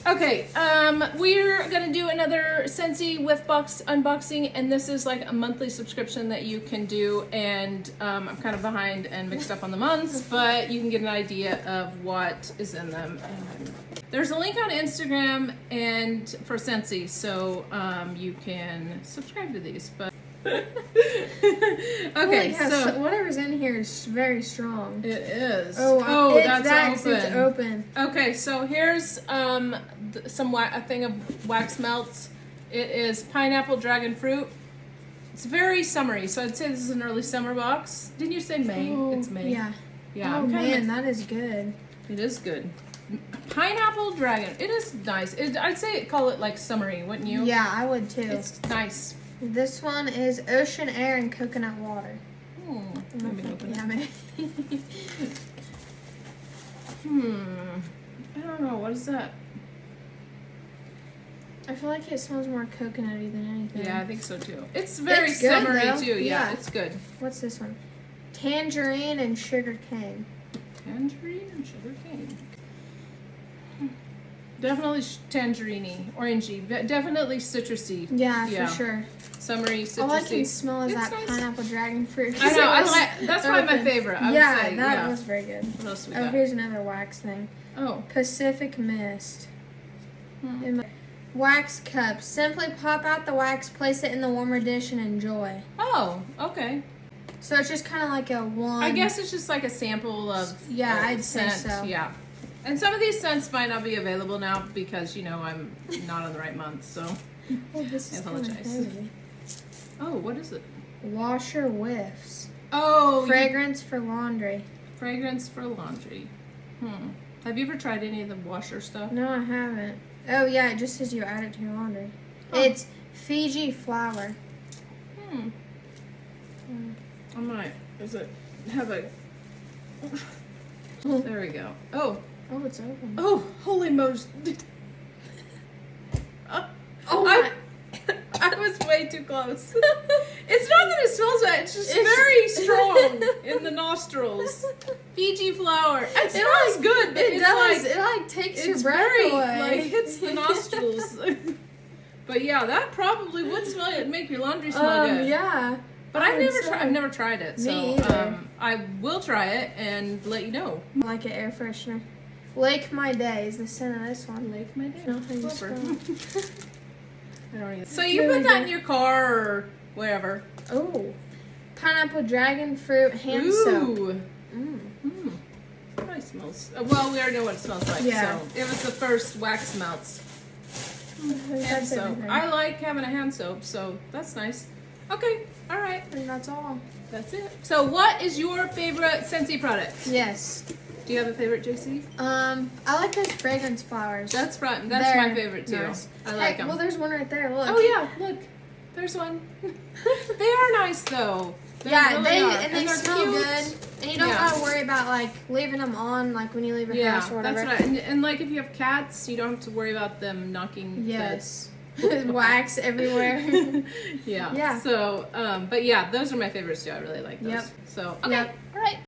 Okay, we're gonna do another Scentsy Whiff Box unboxing, and this is like a monthly subscription that you can do, and I'm kind of behind and mixed up on the months, but you can get an idea of what is in them. There's a link on Instagram and for Scentsy, so you can subscribe to these, but okay, so whatever's in here is very strong. it is. Oh, that's open. It's open. Okay, so here's a thing of wax melts. It is pineapple dragon fruit. It's very summery, so I'd say this is an early summer box. Didn't you say May? Oh, it's May. Yeah. Yeah. Oh man, that is good. It is good. Pineapple dragon. It is nice. I'd say call it like summery, wouldn't you? Yeah, I would too. It's nice. This one is ocean air and coconut water. Let me open it. Yeah, maybe. I don't know. What is that? I feel like it smells more coconutty than anything. Yeah, I think so too. It's very It's good, summery though. too. Yeah, Yeah. it's good. What's this one? Tangerine and sugar cane. Tangerine and sugar cane. Definitely tangerine-y, orangey, definitely citrusy. Yeah, for sure. Summery, citrusy. All I can smell is It's that nice. pineapple dragon fruit. I know. That's probably my favorite. I would say. That was very good. What else we Oh, got? here's another wax thing. Oh. Pacific Mist. Wax cups. Simply pop out the wax, place it in the warmer dish, and enjoy. Oh, okay. So it's just kind of like a one. I guess it's just like a sample of. Yeah, I'd say scent. so. Yeah. And some of these scents might not be available now because, you know, I'm not on the right month, so Oh, this is I apologize. heavy. Oh, what is it? Washer Whiffs. Oh, Fragrance for laundry. fragrance for laundry. Have you ever tried any of the washer stuff? No, I haven't. Oh, yeah, it just says you add it to your laundry. Oh. It's Fiji flower. I might. Does it have a... There we go. Oh. Oh, it's open. Oh, holy Moses. Oh, I was way too close. It's not that it smells bad, it's just very strong in the nostrils. Fiji flower. It smells good, but it does. It like takes your breath very, away. like, hits the nostrils. But yeah, that probably would make your laundry smell good. Yeah. But I've never tried it, so Me either. I will try it and let you know. I like an air freshener. Lake My Day is the scent of this one. Lake My Day. No, how you Clever. spell it. I don't either. So you put that in your car or wherever. Oh, pineapple dragon fruit hand soap. Ooh. Probably smells. Well, we already know what it smells like. Yeah. So it was the first wax melts. Hand soap. I like having a hand soap, so that's nice. Okay. All right. And that's all. That's it. So what is your favorite Scentsy product? Yes. Do you have a favorite, JC? I like those fragrance flowers. That's my favorite too. Nice. I like them. Well, there's one right there. Look. Oh yeah, look. There's one. They are nice though. They really are. And they they're smell cute. good. And you don't gotta worry about like leaving them on like when you leave your house or whatever. That's right. And like if you have cats, you don't have to worry about them knocking Yes. Wax everywhere. Yeah. Yeah. So, but yeah, those are my favorites too. I really like those. Yep. So, okay. Yep. All right.